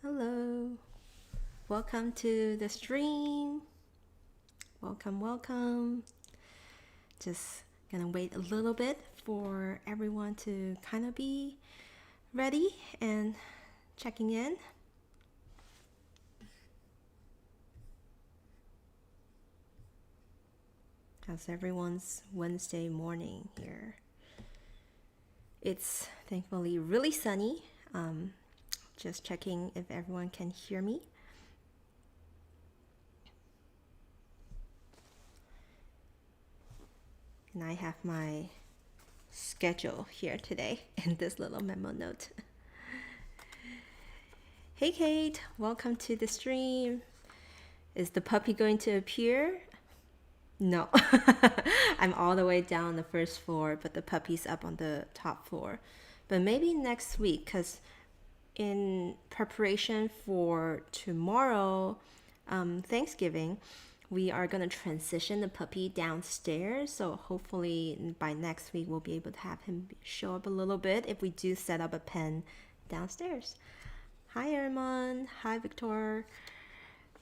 Hello, welcome to the stream. Welcome. Just gonna wait a little bit for everyone to kind of be ready and checking in. How's everyone's Wednesday morning here? It's thankfully really sunny. Just checking if everyone can hear me. And I have my schedule here today in this little memo note. Hey Kate, welcome to the stream. Is the puppy going to appear? No. I'm all the way down on the first floor, but the puppy's up on the top floor. But maybe next week, because in preparation for tomorrow, Thanksgiving, we are going to transition the puppy downstairs. So hopefully by next week, we'll be able to have him show up a little bit if we do set up a pen downstairs. Hi, Erman. Hi, Victor.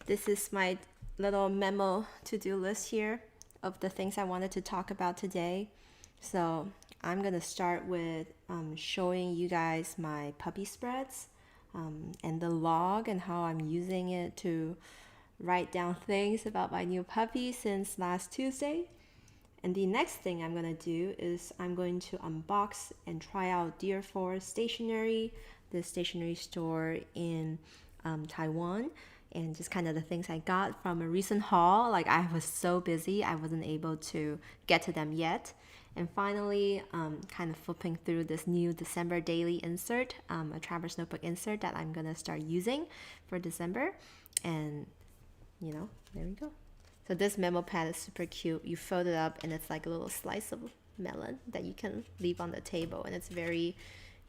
This is my little memo to-do list here of the things I wanted to talk about today. So I'm going to start with showing you guys my puppy spreads and the log and how I'm using it to write down things about my new puppy since last Tuesday. And the next thing I'm going to do is I'm going to unbox and try out Dear Forest Stationery, the stationery store in Taiwan, and just kind of the things I got from a recent haul. Like I was so busy, I wasn't able to get to them yet. And finally, kind of flipping through this new December daily insert, a Traverse Notebook insert that I'm going to start using for December. And, there we go. So this memo pad is super cute. You fold it up and it's like a little slice of melon that you can leave on the table. And it's very,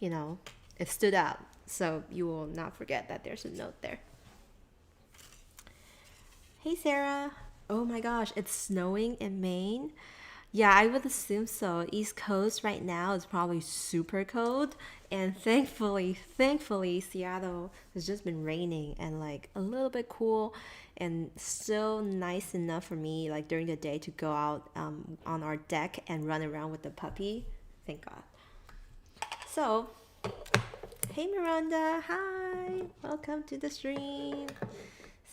it stood out. So you will not forget that there's a note there. Hey, Sarah. Oh my gosh, it's snowing in Maine. Yeah, I would assume so. East Coast right now is probably super cold. And thankfully, Seattle has just been raining and like a little bit cool and still nice enough for me like during the day to go out on our deck and run around with the puppy. Thank God. So, hey Miranda, hi. Welcome to the stream.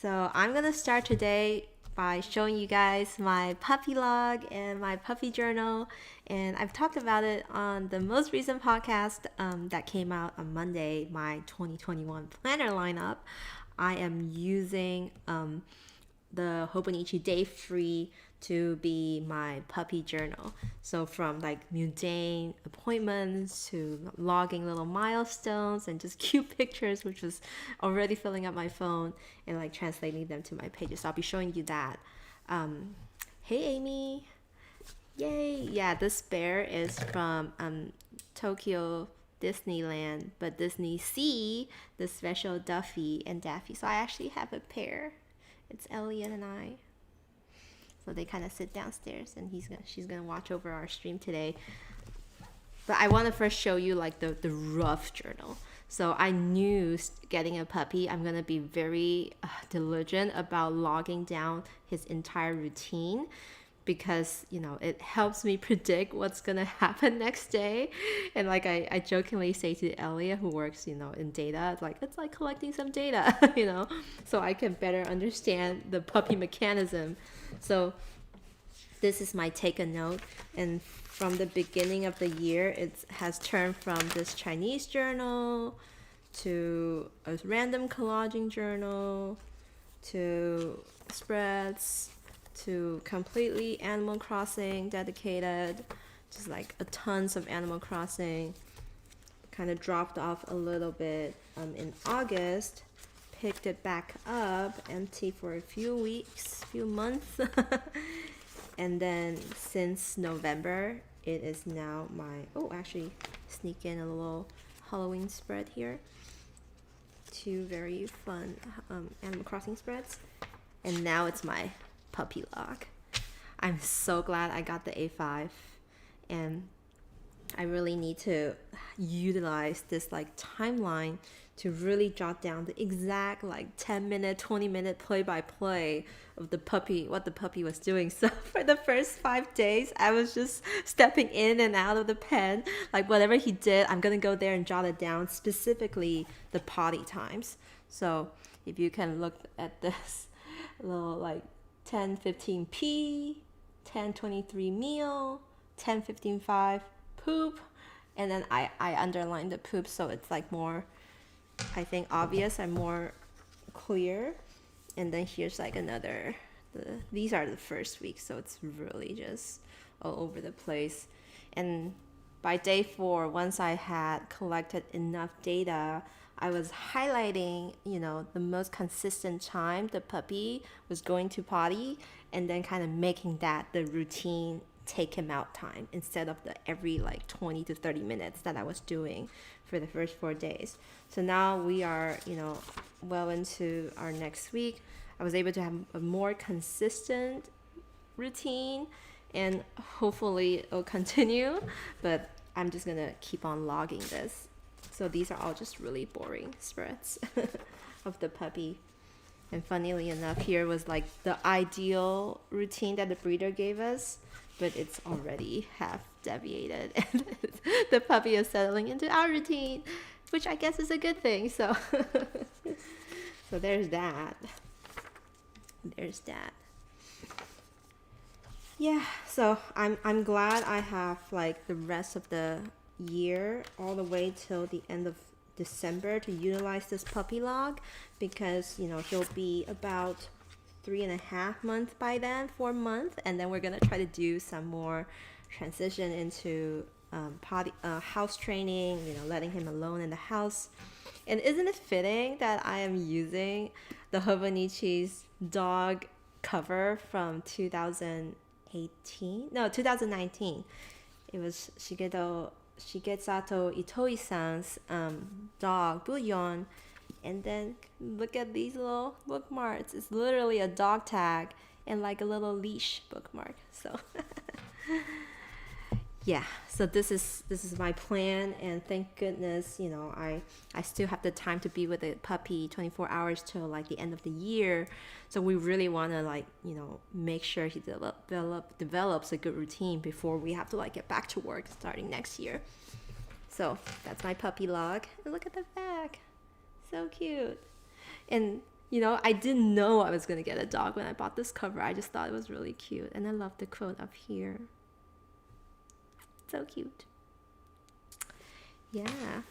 So I'm going to start today by showing you guys my puppy log and my puppy journal. And I've talked about it on the most recent podcast that came out on Monday, my 2021 planner lineup. I am using the Hobonichi Day Free to be my puppy journal. So from like mundane appointments to logging little milestones and just cute pictures, which was already filling up my phone, and like translating them to my pages. So I'll be showing you that. Hey Amy. Yay. Yeah, this bear is from Tokyo Disneyland, but Disney Sea, the special Duffy and Daffy. So I actually have a pair. It's Elliot and I. So they kind of sit downstairs, and she's gonna watch over our stream today. But I want to first show you like the rough journal. So I knew getting a puppy, I'm gonna be very diligent about logging down his entire routine, because it helps me predict what's gonna happen next day. And like I jokingly say to Elliot, who works in data, it's like collecting some data so I can better understand the puppy mechanism. So this is my take a note, and from the beginning of the year it has turned from this Chinese journal to a random collaging journal to spreads to completely Animal Crossing dedicated, just like a tons of Animal Crossing. Kind of dropped off a little bit in August, picked it back up, empty for a few months. And then since November, it is now actually sneak in a little Halloween spread here. Two very fun Animal Crossing spreads. And now it's my puppy log. I'm so glad I got the A5, and I really need to utilize this like timeline to really jot down the exact like 10-minute, 20-minute play-by-play of the puppy, what the puppy was doing. So for the first 5 days, I was just stepping in and out of the pen. Like whatever he did, I'm gonna go there and jot it down, specifically the potty times. So if you can look at this little like 10:15 p, 10:23 meal, 10:55 poop, and then I underlined the poop so it's like more, I think, obvious and more clear. And then here's like another, these are the first week, so it's really just all over the place. And by day 4, once I had collected enough data, I was highlighting, the most consistent time the puppy was going to potty, and then kind of making that the routine take him out time instead of the every like 20 to 30 minutes that I was doing for the first 4 days. So now we are, well into our next week. I was able to have a more consistent routine, and hopefully it'll continue, but I'm just gonna keep on logging this. So these are all just really boring spreads of the puppy. And funnily enough, here was like the ideal routine that the breeder gave us, but it's already half deviated, and the puppy is settling into our routine, which I guess is a good thing. So so there's that. Yeah, so I'm glad I have like the rest of the year all the way till the end of December to utilize this puppy log, because he'll be about 3.5 months by then, 4 months, and then we're gonna try to do some more transition into house training, letting him alone in the house. And isn't it fitting that I am using the Hobonichi's dog cover from 2019? It was Shigesato Itoi-san's dog, Bouillon. And then look at these little bookmarks. It's literally a dog tag and like a little leash bookmark. So yeah, so this is my plan, and thank goodness, I still have the time to be with the puppy 24 hours till like the end of the year. So we really want to like, make sure he develops a good routine before we have to like get back to work starting next year. So that's my puppy log. And look at the back. So cute. And I didn't know I was going to get a dog when I bought this cover. I just thought it was really cute. And I love the quote up here. So cute. Yeah.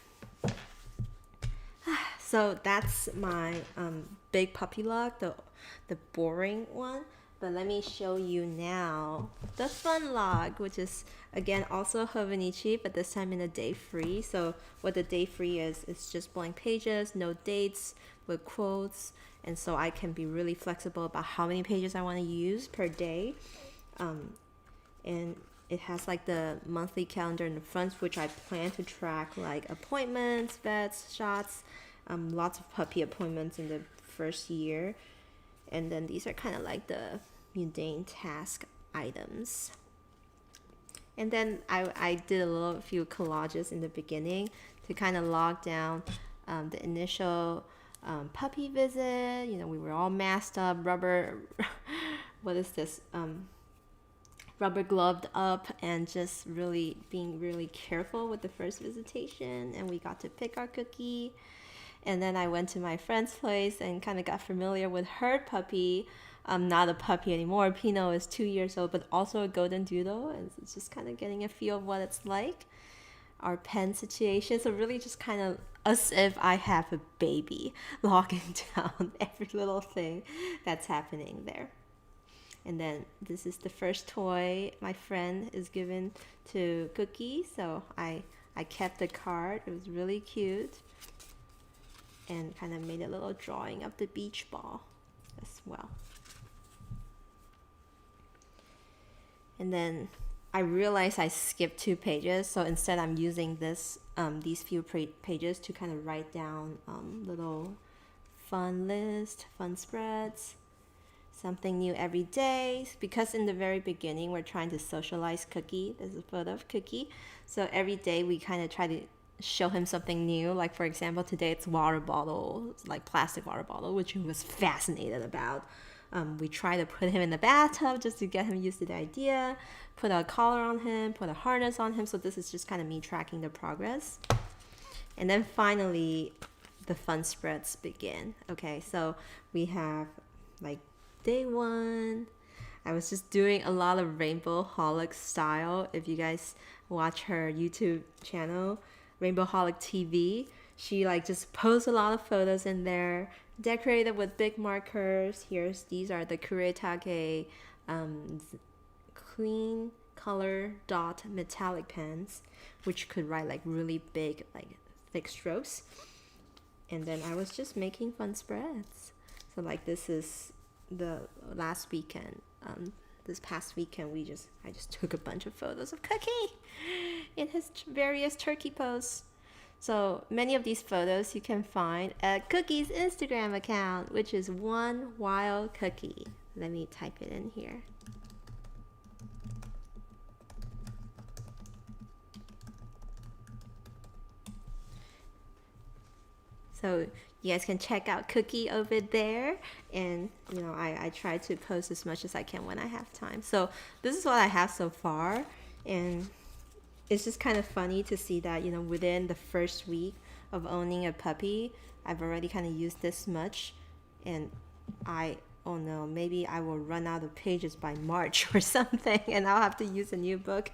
So that's my big puppy log, the boring one. But let me show you now the fun log, which is again also Hobonichi, but this time in a day free. So what the day free is, it's just blank pages, no dates, with quotes, and so I can be really flexible about how many pages I want to use per day. And it has like the monthly calendar in the front, which I plan to track like appointments, vets, shots, lots of puppy appointments in the first year. And then these are kind of like the mundane task items. And then I did a few collages in the beginning to kind of log down the initial puppy visit. We were all masked up, rubber rubber gloved up, and just really being really careful with the first visitation. And we got to pick our cookie. And then I went to my friend's place and kind of got familiar with her puppy. Not a puppy anymore. Pinot is 2 years old, but also a golden doodle. And it's just kind of getting a feel of what it's like. Our pen situation. So really just kind of as if I have a baby, logging down every little thing that's happening there. And then this is the first toy my friend is given to Cookie. So I kept the card. It was really cute. And kind of made a little drawing of the beach ball as well. And then I realized I skipped 2 pages, so instead I'm using these few pages to kind of write down little fun list, fun spreads, something new every day. Because in the very beginning we're trying to socialize Cookie. There's a photo of Cookie. So every day we kind of try to show him something new. Like for example, today it's water bottle, like plastic water bottle, which he was fascinated about. We try to put him in the bathtub just to get him used to the idea, put a collar on him, put a harness on him. So this is just kind of me tracking the progress. And then finally, the fun spreads begin. Okay, so we have like day 1. I was just doing a lot of Rainbow Holic style. If you guys watch her YouTube channel, Rainbow Holic TV, she like just posts a lot of photos in there, decorated with big markers. These are the Kuretake clean color dot metallic pens, which could write like really big, like thick strokes. And then I was just making fun spreads. So like this is the last weekend. This past weekend, I just took a bunch of photos of Cookie in his various turkey poses. So many of these photos you can find at Cookie's Instagram account, which is One Wild Cookie. Let me type it in here. So you guys can check out Cookie over there. And, I try to post as much as I can when I have time. So this is what I have so far. And it's just kind of funny to see that, within the first week of owning a puppy, I've already kind of used this much. And oh no, maybe I will run out of pages by March or something. And I'll have to use a new book.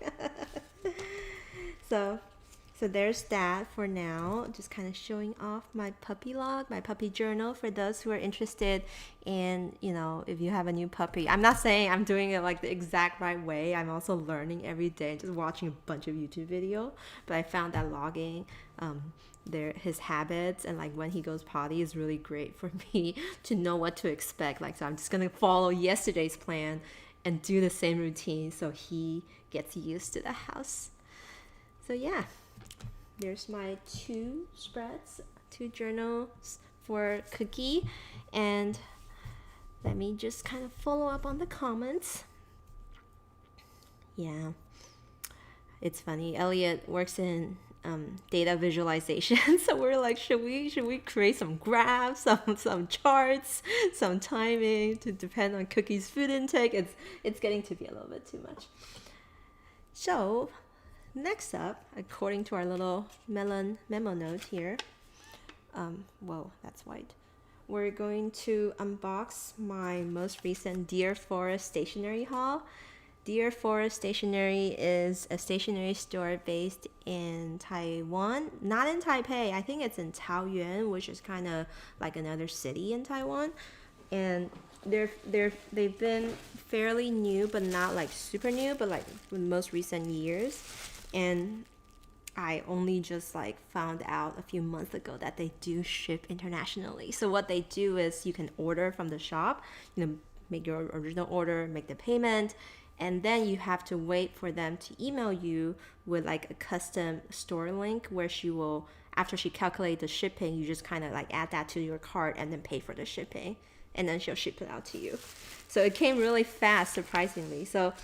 So there's that for now. Just kind of showing off my puppy log, my puppy journal for those who are interested in, if you have a new puppy. I'm not saying I'm doing it like the exact right way. I'm also learning every day, just watching a bunch of YouTube video. But I found that logging his habits and like when he goes potty is really great for me to know what to expect. Like, so I'm just going to follow yesterday's plan and do the same routine so he gets used to the house. So yeah. There's my 2 spreads, 2 journals for Cookie. And let me just kind of follow up on the comments. Yeah, it's funny. Elliot works in data visualization, so we're like, should we create some graphs, some charts, some timing to depend on Cookie's food intake? It's getting to be a little bit too much. So next up, according to our little melon memo note here, whoa, that's white. We're going to unbox my most recent Dear Forest Stationery haul. Dear Forest Stationery is a stationery store based in Taiwan, not in Taipei. I think it's in Taoyuan, which is kind of like another city in Taiwan. And they've been fairly new, but not like super new, but like the most recent years. And I only just like found out a few months ago that they do ship internationally. So what they do is you can order from the shop, make your original order, make the payment, and then you have to wait for them to email you with like a custom store link where she will, after she calculates the shipping, you just kind of like add that to your cart and then pay for the shipping, and then she'll ship it out to you. So it came really fast, surprisingly. So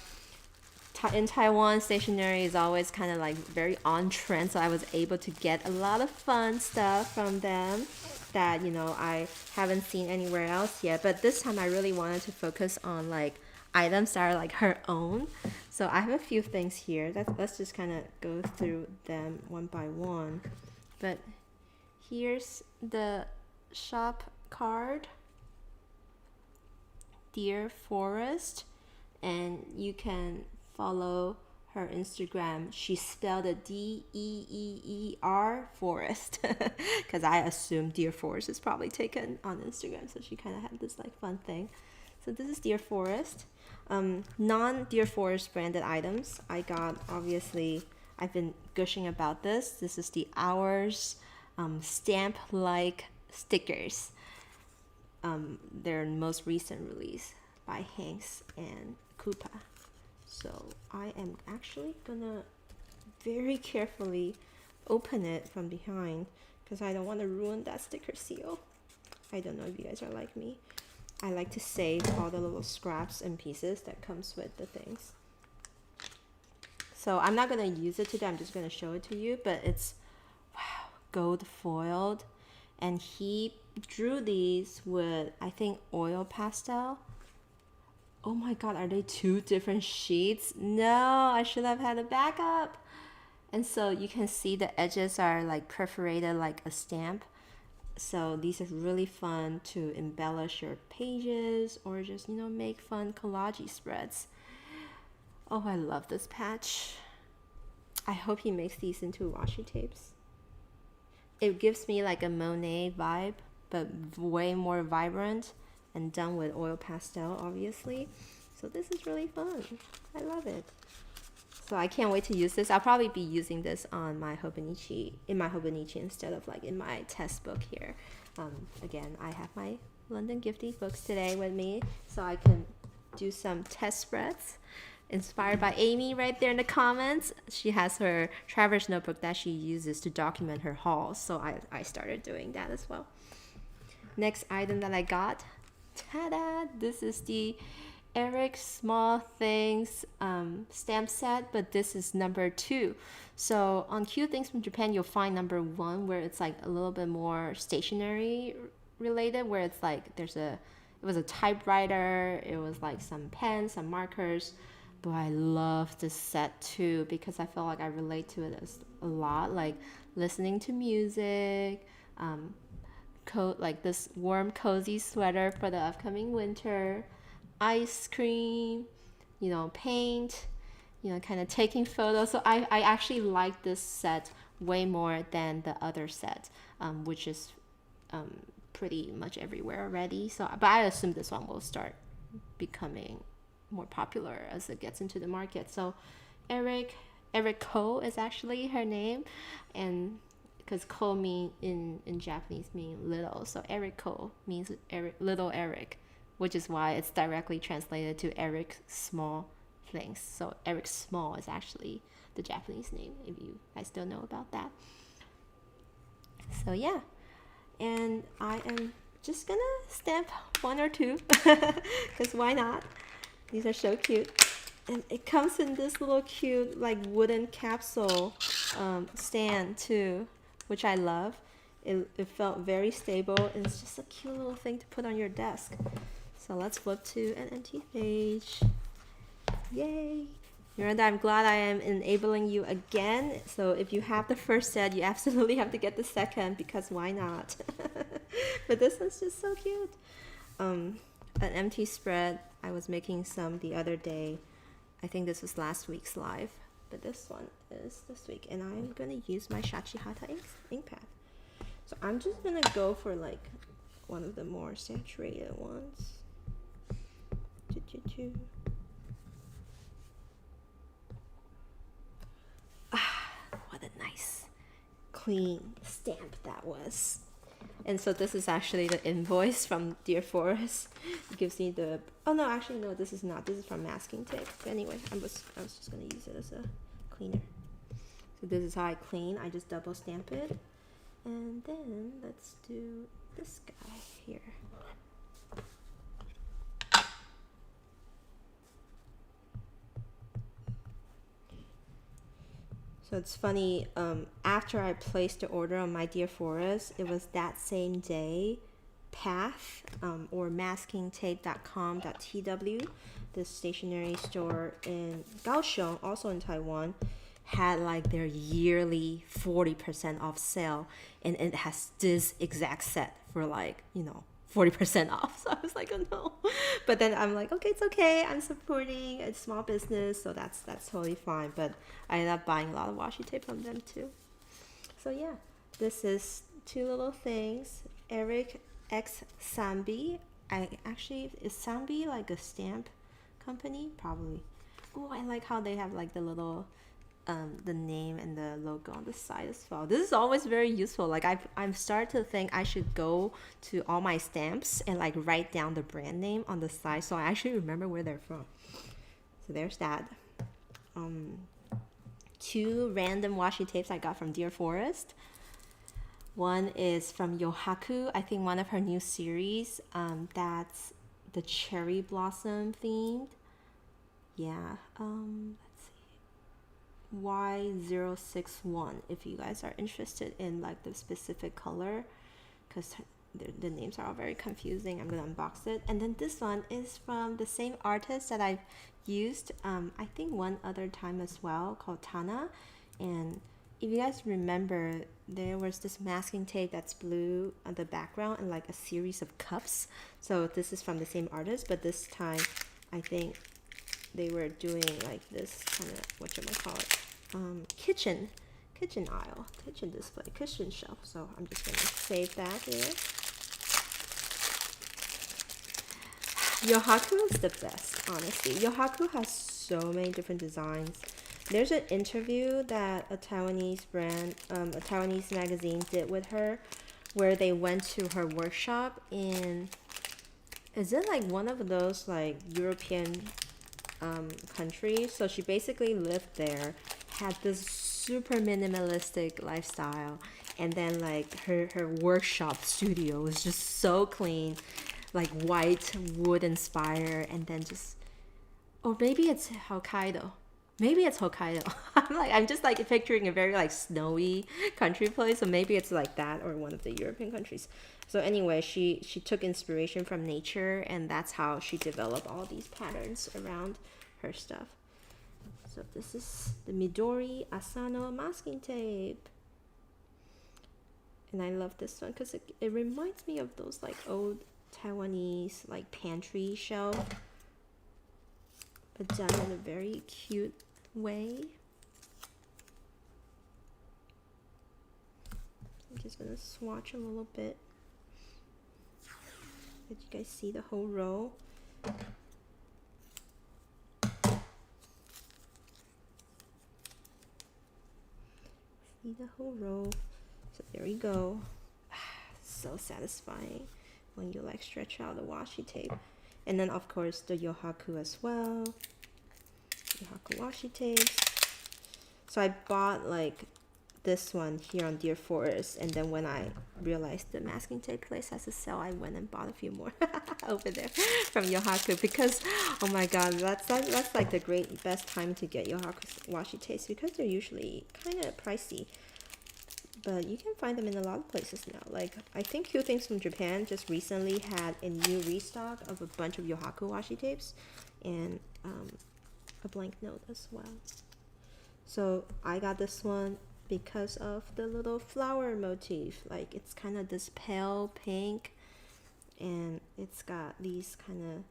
in Taiwan, stationery is always kind of like very on trend, so I was able to get a lot of fun stuff from them that I haven't seen anywhere else yet. But this time I really wanted to focus on like items that are like her own. So I have a few things here. Let's just kind of go through them one by one. But here's the shop card, Dear Forest, and you can follow her Instagram. She spelled it DEEER Forest because I assume Dear Forest is probably taken on Instagram, so she kind of had this like fun thing. So this is Dear Forest. Non-Dear Forest branded items. I got, obviously, I've been gushing about this. This is the Hours stamp-like stickers. Their most recent release by Hanks and Koopa. So I am actually gonna very carefully open it from behind because I don't want to ruin that sticker seal. I don't know if you guys are like me. I like to save all the little scraps and pieces that comes with the things. So I'm not gonna use it today, I'm just gonna show it to you, but it's, wow, gold foiled, and he drew these with, I think, oil pastel. Oh my god, are they two different sheets? No, I should have had a backup. And so you can see the edges are like perforated like a stamp. So these are really fun to embellish your pages or just, make fun collage spreads. Oh, I love this patch. I hope he makes these into washi tapes. It gives me like a Monet vibe, but way more vibrant and done with oil pastel, obviously. So this is really fun. I love it. So I can't wait to use this. I'll probably be using this on my Hobonichi, instead of like in my test book here. Again, I have my London Gifty books today with me, so I can do some test spreads. Inspired by Amy right there in the comments. She has her traveler's notebook that she uses to document her hauls, so I started doing that as well. Next item that I got, ta-da! This is the Eric Small Things stamp set, but this is number 2. So on Cute Things from Japan, you'll find number 1 where it's like a little bit more stationery related, where it's like it was a typewriter, it was like some pens, some markers. But I love this set too because I feel like I relate to it a lot, like listening to music, like this warm cozy sweater for the upcoming winter, ice cream, paint, kind of taking photos. So I actually like this set way more than the other set, which is pretty much everywhere already. So, but I assume this one will start becoming more popular as it gets into the market. So Eric Ko is actually her name, and because Ko in Japanese mean little, so Eric Ko means little Eric, which is why it's directly translated to Eric Small Things. So Eric Small is actually the Japanese name, if you guys don't know about that. So yeah, and I am just gonna stamp 1 or 2 because why not? These are so cute. And it comes in this little cute like wooden capsule stand too, which I love. It felt very stable, and it's just a cute little thing to put on your desk. So let's flip to an empty page. Yay! Miranda, I'm glad I am enabling you again. So if you have the first set, you absolutely have to get the second, because why not? But this one's just so cute. An empty spread. I was making some the other day. I think this was last week's live, but this one is this week, and I'm gonna use my Shachihata ink pad. So I'm just gonna go for like one of the more saturated ones. What a nice clean stamp that was. And so this is actually the invoice from Dear Forest. It gives me the, oh no, actually no, this is not. This is from masking tape. But anyway, I was just gonna use it as a cleaner. So this is how I clean. I just double stamp it. And then let's do this guy here. So it's funny, after I placed the order on My Dear Forest, it was that same day, Path, or maskingtape.com.tw, this stationery store in Kaohsiung, also in Taiwan, had like their yearly 40% off sale, and it has this exact set for like, 40% off. So I was like, oh no. But then I'm like, okay, it's okay. I'm supporting a small business, so that's totally fine. But I ended up buying a lot of washi tape from them too. So yeah, this is two little things. Eric X Sambi. Is Sambi like a stamp company? Probably. Oh, I like how they have like the little the name and the logo on the side as well. This is always very useful. Like I'm starting to think I should go to all my stamps and like write down the brand name on the side, so I actually remember where they're from. So there's that. 2 random washi tapes I got from Dear Forest. One is from Yohaku, I think one of her new series. That's the cherry blossom themed. Yeah. Y061 if you guys are interested in like the specific color, because the names are all very confusing. I'm gonna unbox it. And then this one is from the same artist that I've used I think one other time as well, called Tana. And if you guys remember, there was this masking tape that's blue on the background and like a series of cups. So this is from the same artist, but this time I think they were doing like this kind of kitchen aisle, kitchen display, kitchen shelf. So I'm just gonna save that here. Yohaku is the best, honestly. Yohaku has so many different designs. There's an interview that a Taiwanese brand, a Taiwanese magazine did with her, where they went to her workshop in, is it like one of those like European countries? So she basically lived there, had this super minimalistic lifestyle, and then like her workshop studio was just so clean, like white wood inspired, and then just, or maybe it's Hokkaido. Maybe it's Hokkaido. I'm just like picturing a very like snowy country place, so maybe it's like that, or one of the European countries. So anyway, she took inspiration from nature, and that's how she developed all these patterns around her stuff. So this is the Midori Asano masking tape. And I love this one because it reminds me of those like old Taiwanese like pantry shelf, but done in a very cute way. I'm just gonna swatch a little bit. Did you guys see the whole row? See the whole row. So there we go. So satisfying when you like stretch out the washi tape. And then of course the Yohaku as well. Yohaku washi tapes. So I bought like this one here on Deer Forest, and then when I realized the masking tape place has a sale, I went and bought a few more over there from Yohaku, because oh my god, that's like the best time to get Yohaku washi tapes, because they're usually kind of pricey. But you can find them in a lot of places now. Like, I think Cute Things from Japan just recently had a new restock of a bunch of Yohaku washi tapes, and a blank note as well. So I got this one because of the little flower motif. Like, it's kind of this pale pink, and it's got these kind of,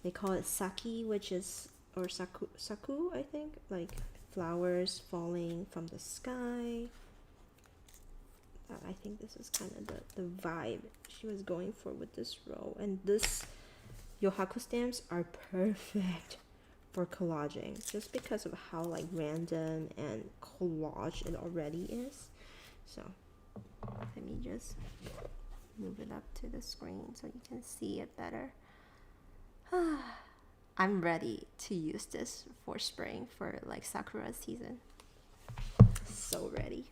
they call it saki, which is, or saku, I think, like flowers falling from the sky. I think this is kind of the vibe she was going for with this row. And this Yohaku stamps are perfect for collaging, just because of how like random and collage it already is. So let me just move it up to the screen so you can see it better. I'm ready to use this for spring, for like sakura season. So ready.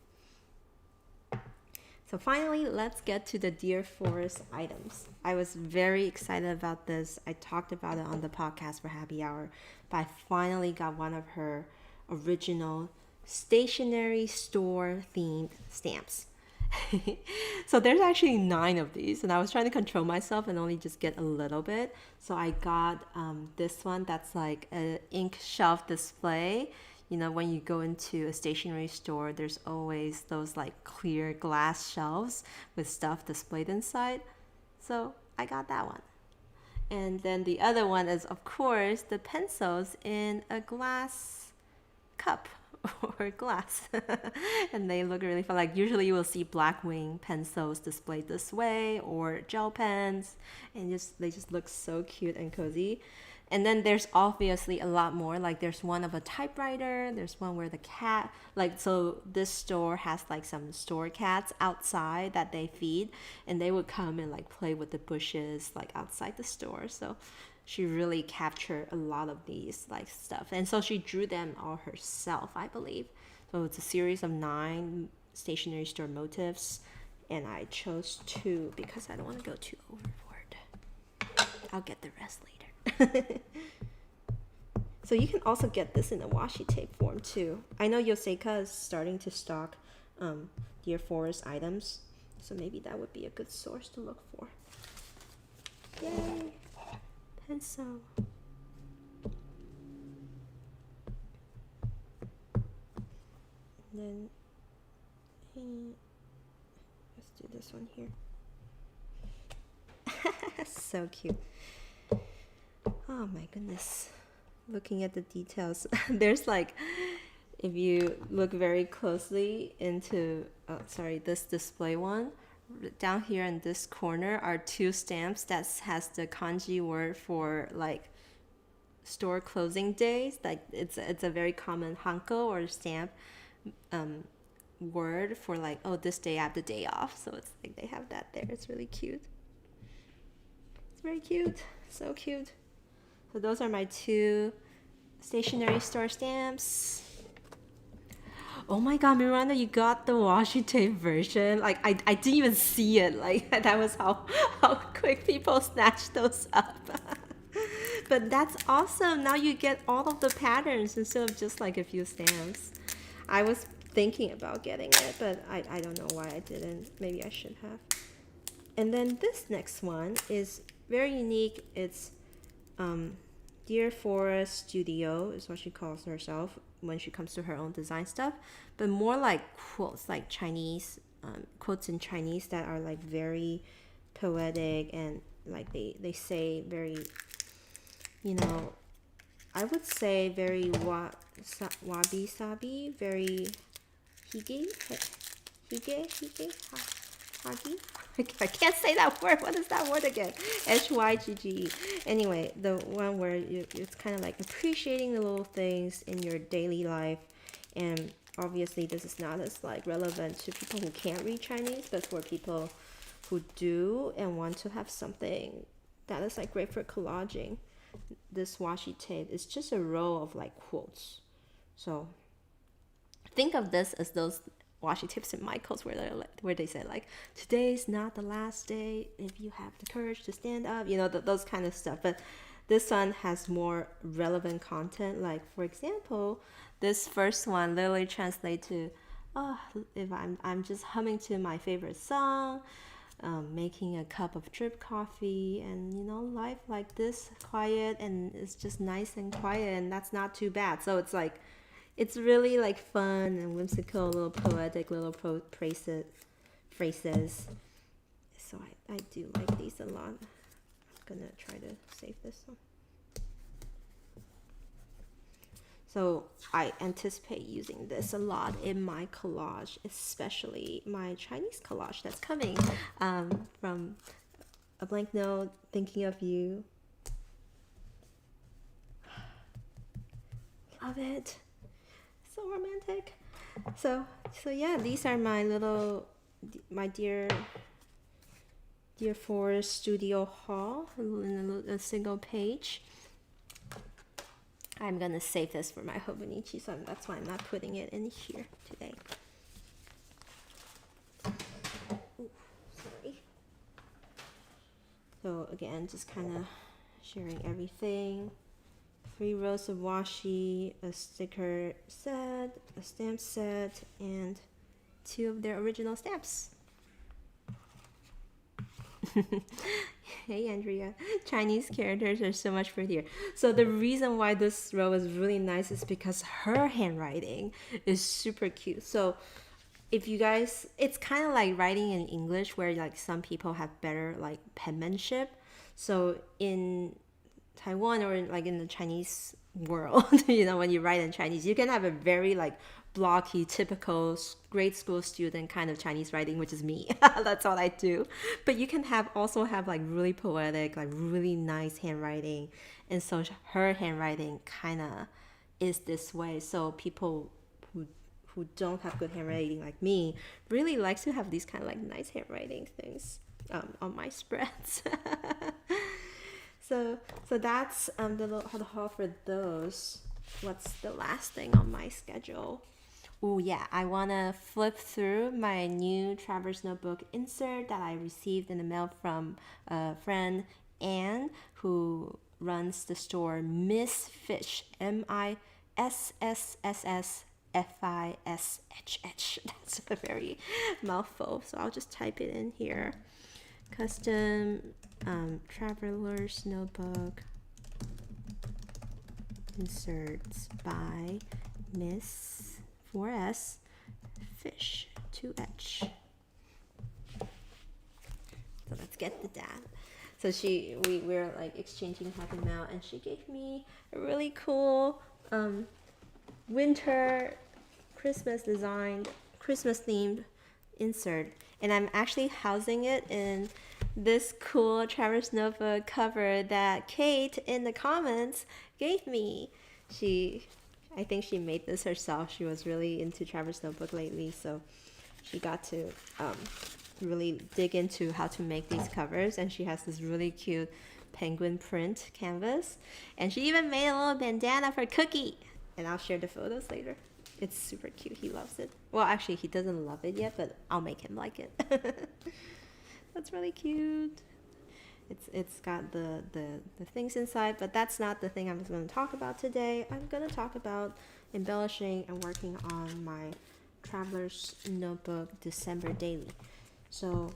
So finally, let's get to the Deer Forest items. I was very excited about this. I talked about it on the podcast for Happy Hour, but I finally got one of her original stationery store themed stamps. So there's actually 9 of these, and I was trying to control myself and only just get a little bit. So I got this one that's like an ink shelf display. You know, when you go into a stationery store, there's always those like clear glass shelves with stuff displayed inside. So I got that one. And then the other one is, of course, the pencils in a glass cup or glass. And they look really fun. Like, usually you will see Blackwing pencils displayed this way, or gel pens, and they just look so cute and cozy. And then there's obviously a lot more. Like, there's one of a typewriter. There's one where the cat, like, so this store has like some store cats outside that they feed, and they would come and like play with the bushes like outside the store. So she really captured a lot of these like stuff. And so she drew them all herself, I believe. So it's a series of 9 stationery store motifs, and I chose 2 because I don't want to go too overboard. I'll get the rest later. So you can also get this in a washi tape form too. I know Yoseika is starting to stock Dear Forest items, so maybe that would be a good source to look for. Yay! Pencil. And then let's do this one here. So cute. Oh my goodness. Looking at the details, there's like, if you look very closely into, this display one, down here in this corner are two stamps that has the kanji word for like store closing days. Like it's a very common hanko or stamp word for like, oh, this day I have the day off. So it's like they have that there. It's really cute. It's very cute. So cute. So those are my two stationery store stamps. Oh my god, Miranda, you got the washi tape version. Like I didn't even see it. Like that was how quick people snatched those up. But that's awesome. Now you get all of the patterns instead of just like a few stamps. I was thinking about getting it, but I don't know why I didn't. Maybe I should have. And then this next one is very unique. It's Dear Forest Studio is what she calls herself when she comes to her own design stuff, but more like quotes, like Chinese quotes in Chinese that are like very poetic and like they say very, you know, I would say very wabi sabi, very hige, hagi. I can't say that word. What is that word again? Hygge. Anyway, the one where it's kind of like appreciating the little things in your daily life. And obviously this is not as like relevant to people who can't read Chinese, but for people who do and want to have something that is like great for collaging. This washi tape is just a row of like quotes. So think of this as those washi tips in Michael's where they say like, today's not the last day if you have the courage to stand up, you know, those kind of stuff. But this one has more relevant content. Like for example, this first one literally translates to, oh, if I'm just humming to my favorite song, making a cup of drip coffee, and you know, life like this, quiet, and it's just nice and quiet, and that's not too bad. So it's like, it's really like fun and whimsical, little poetic little phrases. So I do like these a lot. I'm gonna try to save this one. So I anticipate using this a lot in my collage, especially my Chinese collage that's coming from A Blank Note, Thinking of You. Love it. So romantic. So yeah, these are my dear Forest Studio haul in a single page. I'm gonna save this for my Hobonichi, so that's why I'm not putting it in here today. Ooh, sorry. So again, just kind of sharing everything. 3 rows of washi, a sticker set, a stamp set, and 2 of their original stamps. Hey Andrea, Chinese characters are so much prettier. So the reason why this row is really nice is because her handwriting is super cute. So if you guys, it's kind of like writing in English where like some people have better like penmanship. So in Taiwan or like in the Chinese world, you know, when you write in Chinese, you can have a very like blocky, typical grade school student kind of Chinese writing, which is me. That's what I do. But you can also have like really poetic, like really nice handwriting. And so her handwriting kind of is this way. So people who don't have good handwriting like me really likes to have these kind of like nice handwriting things on my spreads. So that's the haul for those. What's the last thing on my schedule? Oh yeah, I want to flip through my new Traverse Notebook insert that I received in the mail from a friend, Anne, who runs the store Miss Fish, MISSSSFISHH. That's a very mouthful, so I'll just type it in here. Custom traveler's notebook inserts by Miss Forest Fish 2H. So let's get to that. So we were like exchanging happy mail, and she gave me a really cool winter Christmas designed, Christmas themed insert, and I'm actually housing it in this cool Traverse notebook cover that Kate in the comments gave me. I think she made this herself. She was really into Traverse notebook lately, so she got to really dig into how to make these covers, and she has this really cute penguin print canvas, and she even made a little bandana for Cookie, and I'll share the photos later. It's super cute. He loves it. Well, actually he doesn't love it yet, but I'll make him like it. That's really cute. It's got the things inside, but that's not the thing I'm going to talk about today. I'm going to talk about embellishing and working on my Traveler's Notebook December daily. So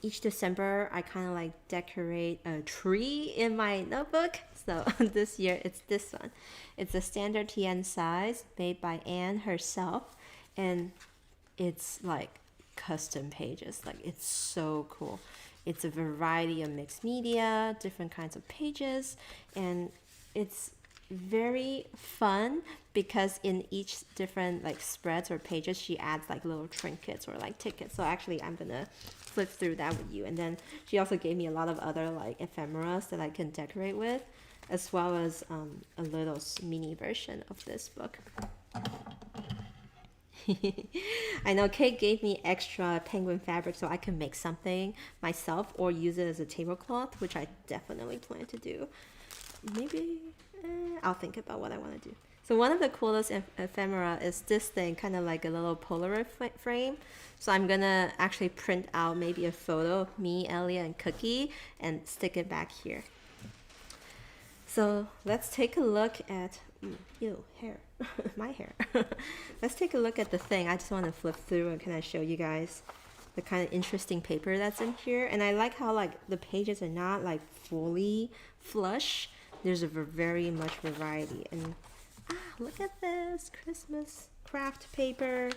each December I kind of like decorate a tree in my notebook. So this year it's this one. It's a standard TN size made by Anne herself, and it's like custom pages. Like, it's so cool. It's a variety of mixed media, different kinds of pages, and it's very fun because in each different like spreads or pages she adds like little trinkets or like tickets. So actually I'm gonna flip through that with you, and then she also gave me a lot of other like ephemeras that I can decorate with, as well as a little mini version of this book. I know Kate gave me extra penguin fabric so I can make something myself or use it as a tablecloth, which I definitely plan to do. Maybe I'll think about what I want to do. So one of the coolest ephemera is this thing, kind of like a little Polaroid frame. So I'm gonna actually print out maybe a photo of me, Elliot, and Cookie and stick it back here. So let's take a look at hair. My hair. Let's take a look at the thing. I just want to flip through and kind of show you guys the kind of interesting paper that's in here. And I like how like the pages are not like fully flush. There's a very much variety. And look at this Christmas craft paper.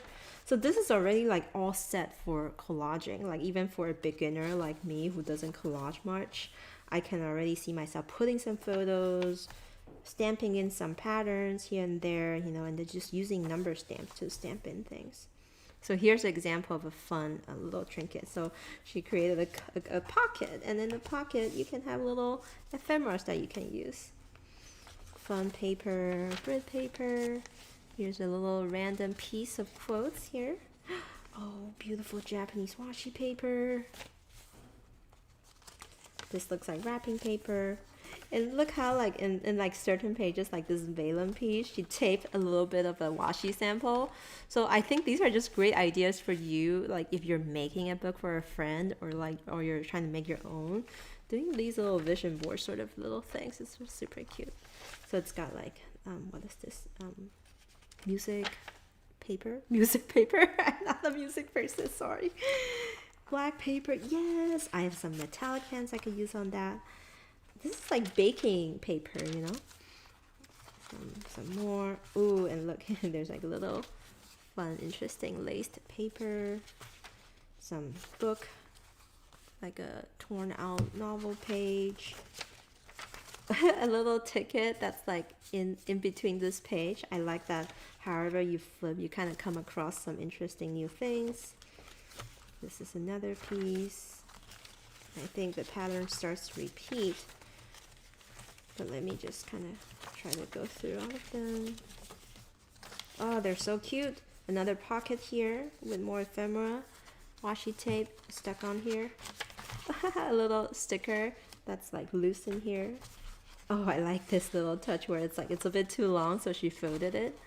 So this is already like all set for collaging. Like, even for a beginner like me who doesn't collage much, I can already see myself putting some photos, stamping in some patterns here and there, and then just using number stamps to stamp in things. So here's an example of a fun little trinket. So she created a pocket, and in the pocket you can have little ephemeras that you can use. Fun paper, grid paper. Here's a little random piece of quotes here. Oh, beautiful Japanese washi paper. This looks like wrapping paper. And look how like in like certain pages, like this vellum piece, she taped a little bit of a washi sample. So I think these are just great ideas for you, like if you're making a book for a friend, or you're trying to make your own. Doing these little vision board sort of little things is super cute. So it's got like what is this? Music paper, I'm not a music person, sorry. Black paper, yes. I have some metallic pens I could use on that. This is like baking paper, Some more. Ooh, and look, there's like a little fun, interesting laced paper. Some book, like a torn out novel page. A little ticket that's like in between this page. I like that. However you flip, you kind of come across some interesting new things. This is another piece. I think the pattern starts to repeat. But let me just kind of try to go through all of them. Oh, they're so cute. Another pocket here with more ephemera. Washi tape stuck on here. A little sticker that's like loose in here. Oh, I like this little touch where it's like it's a bit too long, so she folded it.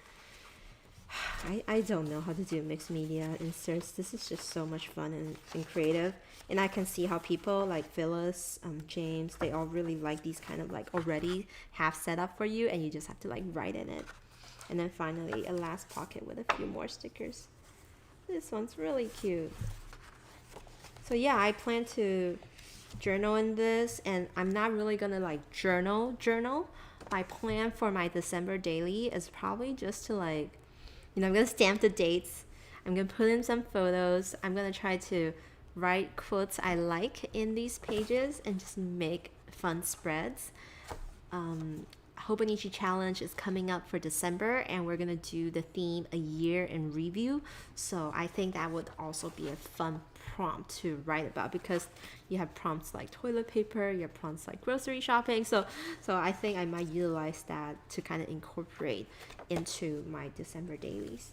I don't know how to do mixed media inserts. This is just so much fun and creative. And I can see how people like Phyllis, James, they all really like these kind of like already half set up for you, and you just have to like write in it. And then finally, a last pocket with a few more stickers. This one's really cute. So yeah, I plan to journal in this, and I'm not really gonna like journal. My plan for my December daily is probably just to like, I'm gonna stamp the dates. I'm gonna put in some photos. I'm gonna try to write quotes I like in these pages and just make fun spreads. Hobonichi Challenge is coming up for December, and we're gonna do the theme a year in review. So I think that would also be a fun prompt to write about, because you have prompts like toilet paper, you have prompts like grocery shopping. So I think I might utilize that to kind of incorporate into my December dailies.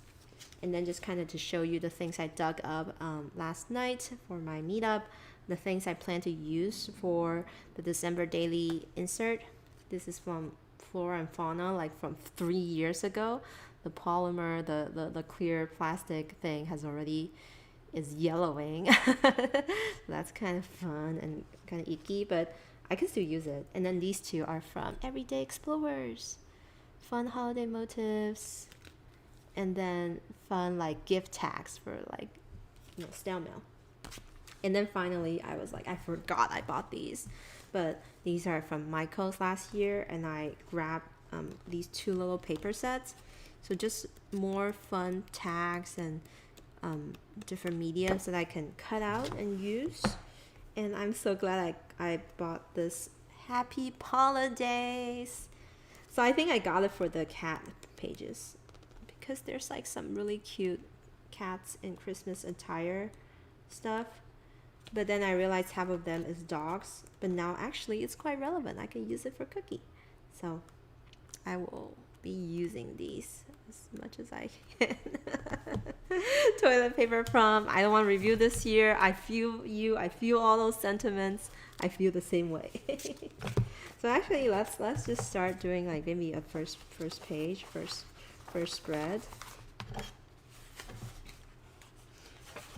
And then just kind of to show you the things I dug up last night for my meetup, the things I plan to use for the December daily insert. This is from Flora and Fauna, like from 3 years ago. The polymer, the clear plastic thing is yellowing. That's kind of fun and kind of icky, but I can still use it. And then these two are from Everyday Explorers. Fun holiday motifs, and then fun like gift tags for like snail mail. And then finally, I was like, I forgot I bought these, but these are from Michael's last year, and I grabbed these 2 little paper sets. So just more fun tags and different mediums that I can cut out and use. And I'm so glad I bought this. Happy holidays. So I think I got it for the cat pages, because there's like some really cute cats in Christmas attire stuff. But then I realized half of them is dogs. But now actually it's quite relevant. I can use it for Cookie. So I will be using these as much as I can. Toilet paper prom. I don't want to review this year. I feel you. I feel all those sentiments. I feel the same way. So actually, let's just start doing like maybe a first page, first spread.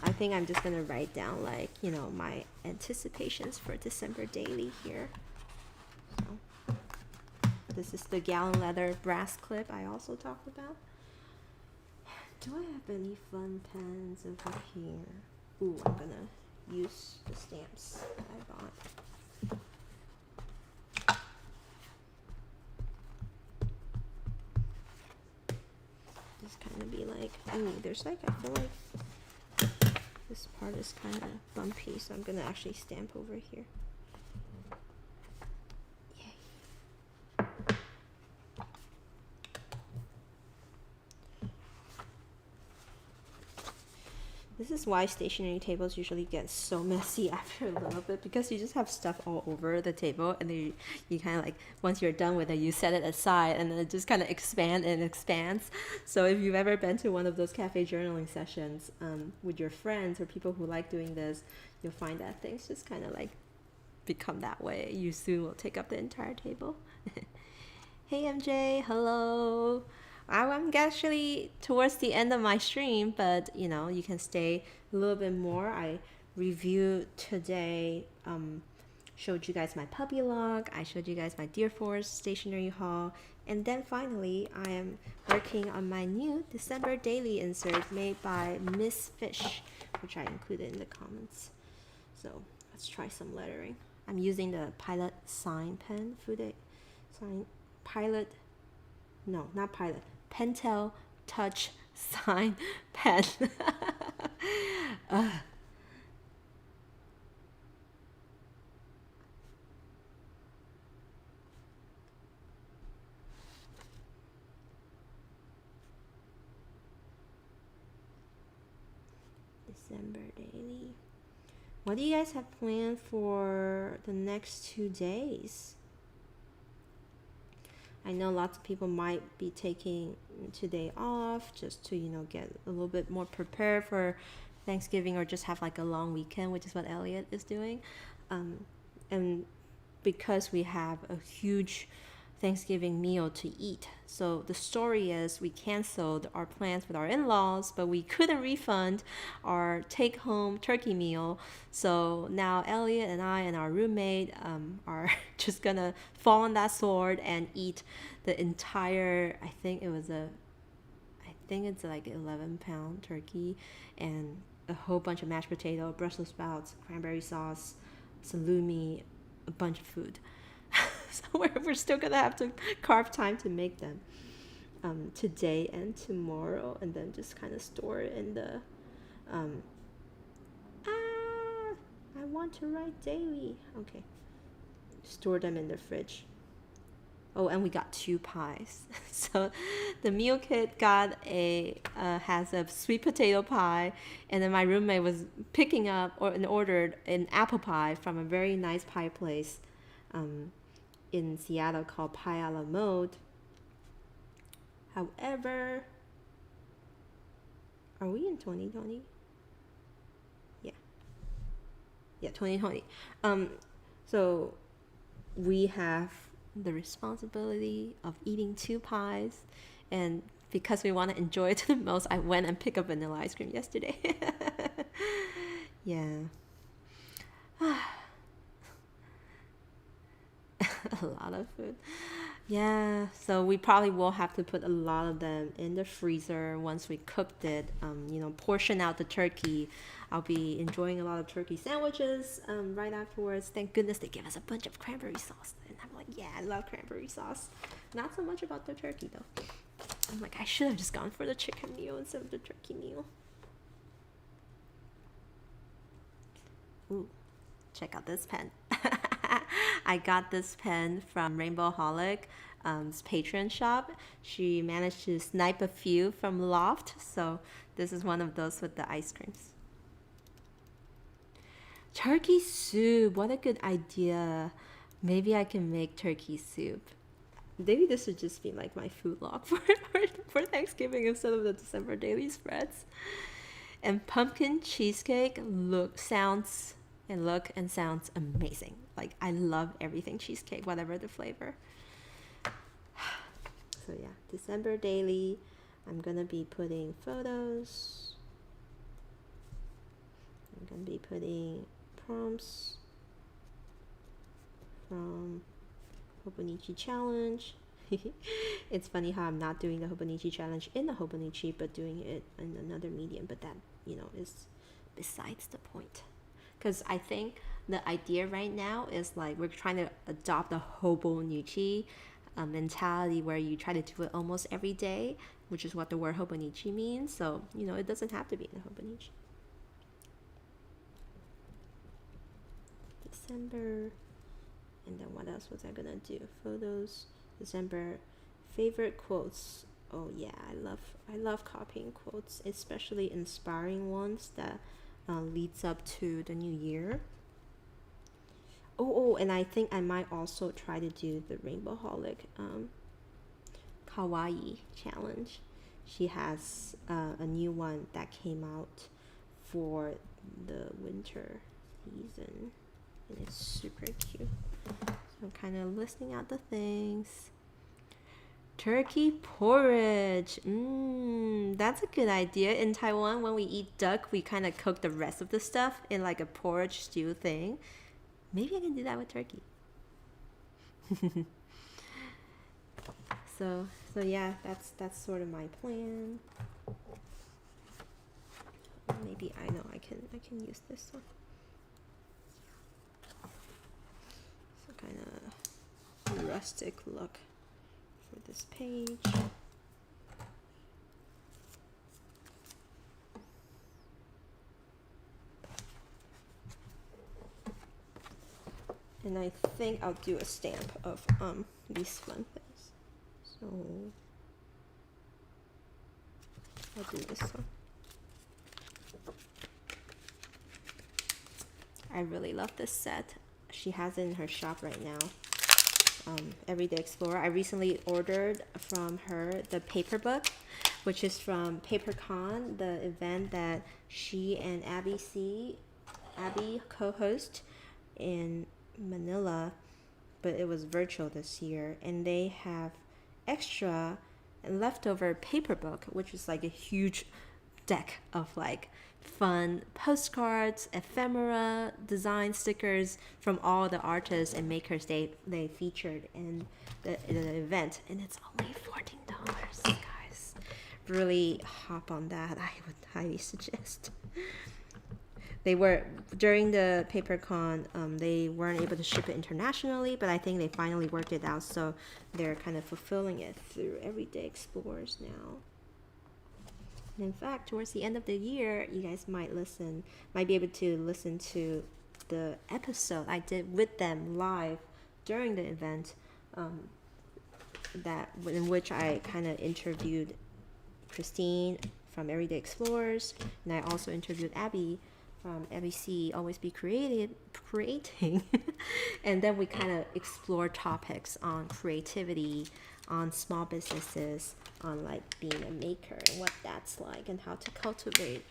I think I'm just gonna write down like my anticipations for December daily here. So this is the gallon leather brass clip I also talked about. Do I have any fun pens over here? Ooh, I'm gonna use the stamps that I bought. Just kind of be like, ooh, there's like, I feel like this part is kind of bumpy, so I'm gonna actually stamp over here. This is why stationery tables usually get so messy after a little bit, because you just have stuff all over the table, and then you kind of like, once you're done with it, you set it aside, and then it just kind of expands. So if you've ever been to one of those cafe journaling sessions with your friends or people who like doing this, you'll find that things just kind of like become that way. You soon will take up the entire table. Hey MJ, hello. I'm actually towards the end of my stream, but you can stay a little bit more. I reviewed today, showed you guys my puppy log, I showed you guys my Dear Forest Stationery haul, and then finally I am working on my new December daily insert made by Miss Fish, which I included in the comments. So let's try some lettering. I'm using the Pilot sign pen, Pentel Touch sign pen. December daily. What do you guys have planned for the next 2 days? I know lots of people might be taking today off just to, get a little bit more prepared for Thanksgiving, or just have like a long weekend, which is what Elliot is doing. And because we have a huge Thanksgiving meal to eat. So the story is we canceled our plans with our in-laws, but we couldn't refund our take-home turkey meal. So now Elliot and I and our roommate are just gonna fall on that sword and eat the entire. I think it's like 11-pound turkey and a whole bunch of mashed potato, Brussels sprouts, cranberry sauce, salumi, a bunch of food. So we're still gonna have to carve time to make them today and tomorrow, and then just kind of store it in the. I want to write daily. Okay, store them in the fridge. Oh, and we got 2 pies. So the meal kit got has a sweet potato pie, and then my roommate was picking up and ordered an apple pie from a very nice pie place in Seattle called Pie a la Mode. However, are we in 2020? Yeah, 2020. So we have the responsibility of eating 2 pies, and because we want to enjoy it to the most, I went and picked up vanilla ice cream yesterday. Yeah. A lot of food. Yeah, so we probably will have to put a lot of them in the freezer once we cooked it. Portion out the turkey. I'll be enjoying a lot of turkey sandwiches right afterwards. Thank goodness they give us a bunch of cranberry sauce. And I'm like, yeah, I love cranberry sauce. Not so much about the turkey though. I'm like, I should have just gone for the chicken meal instead of the turkey meal. Ooh, check out this pen. I got this pen from Rainbow Holic, Patreon shop. She managed to snipe a few from Loft, so this is one of those with the ice creams. Turkey soup, what a good idea. Maybe I can make turkey soup. Maybe this would just be like my food log for Thanksgiving instead of the December daily spreads. And pumpkin cheesecake sounds amazing. Like, I love everything cheesecake, whatever the flavor. So yeah, December daily, I'm gonna be putting photos. I'm gonna be putting prompts from Hobonichi Challenge. It's funny how I'm not doing the Hobonichi Challenge in the Hobonichi, but doing it in another medium, but that, is besides the point. Because I think the idea right now is like we're trying to adopt the Hobonichi mentality where you try to do it almost every day, which is what the word Hobonichi means. So, it doesn't have to be in the Hobonichi. December. And then what else was I gonna do? Photos. December. Favorite quotes. Oh yeah, I love copying quotes, especially inspiring ones that leads up to the new year. Oh, and I think I might also try to do the Rainbow Holic Kawaii challenge. She has a new one that came out for the winter season, and it's super cute. So I'm kind of listing out the things. Turkey porridge. That's a good idea. In Taiwan, when we eat duck, we kind of cook the rest of the stuff in like a porridge stew thing. Maybe I can do that with turkey. So yeah, that's sort of my plan. Maybe I know I can use this one. So kind of rustic look for this page. And I think I'll do a stamp of these fun things. So I'll do this one. I really love this set. She has it in her shop right now. Everyday Explorer. I recently ordered from her the paper book, which is from PaperCon, the event that she and Abby co-host in Manila. but it was virtual this year, and they have extra and leftover paper book, which is like a huge deck of like fun postcards, ephemera, design stickers from all the artists and makers they featured in the event, and it's only $14, guys. Really hop on that. I would highly suggest. They were during the PaperCon, they weren't able to ship it internationally, but I think they finally worked it out, so they're kind of fulfilling it through Everyday Explorers now. And in fact, towards the end of the year, you guys might be able to listen to the episode I did with them live during the event, in which I kind of interviewed Christine from Everyday Explorers, and I also interviewed Abby from ABC Always Be Creating. And then we kind of explore topics on creativity, on small businesses, on like being a maker and what that's like, and how to cultivate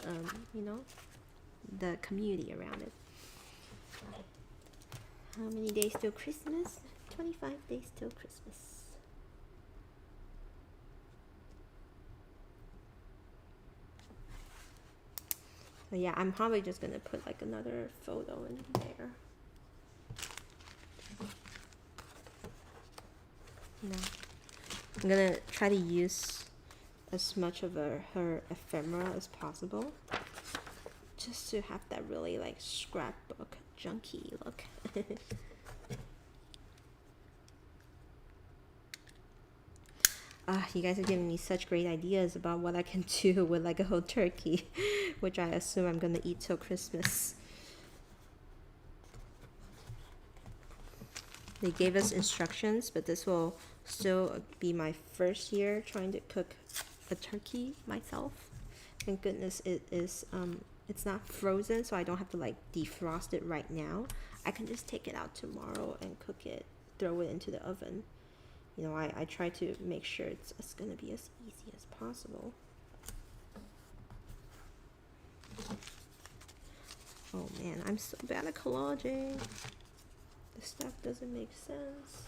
the community around it. How many days till Christmas? 25 days till Christmas. But yeah, I'm probably just gonna put like another photo in there. I'm gonna try to use as much of her ephemera as possible, just to have that really like scrapbook junky look. You guys are giving me such great ideas about what I can do with like a whole turkey, which I assume I'm gonna eat till Christmas. They gave us instructions, but this will still be my first year trying to cook a turkey myself. Thank goodness it is it's not frozen, so I don't have to like defrost it right now. I can just take it out tomorrow and cook it, throw it into the oven. I try to make sure it's gonna be as easy as possible. Oh man, I'm so bad at collaging. The stuff doesn't make sense.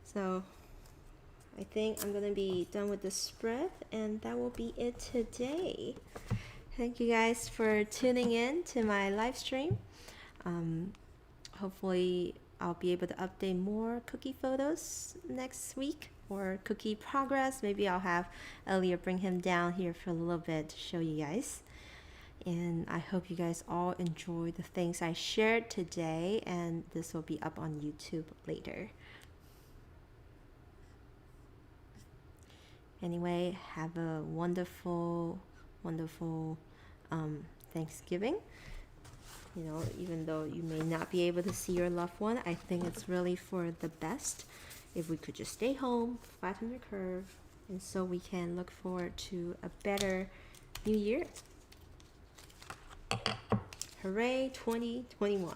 So I think I'm gonna be done with the spread, and that will be it today. Thank you guys for tuning in to my live stream. Hopefully I'll be able to update more cookie photos next week, or cookie progress. Maybe I'll have Elliot bring him down here for a little bit to show you guys. And I hope you guys all enjoy the things I shared today, and this will be up on YouTube later. Anyway, have a wonderful Thanksgiving. Even though you may not be able to see your loved one, I think it's really for the best if we could just stay home, flatten the curve, and so we can look forward to a better new year. Hooray 2021.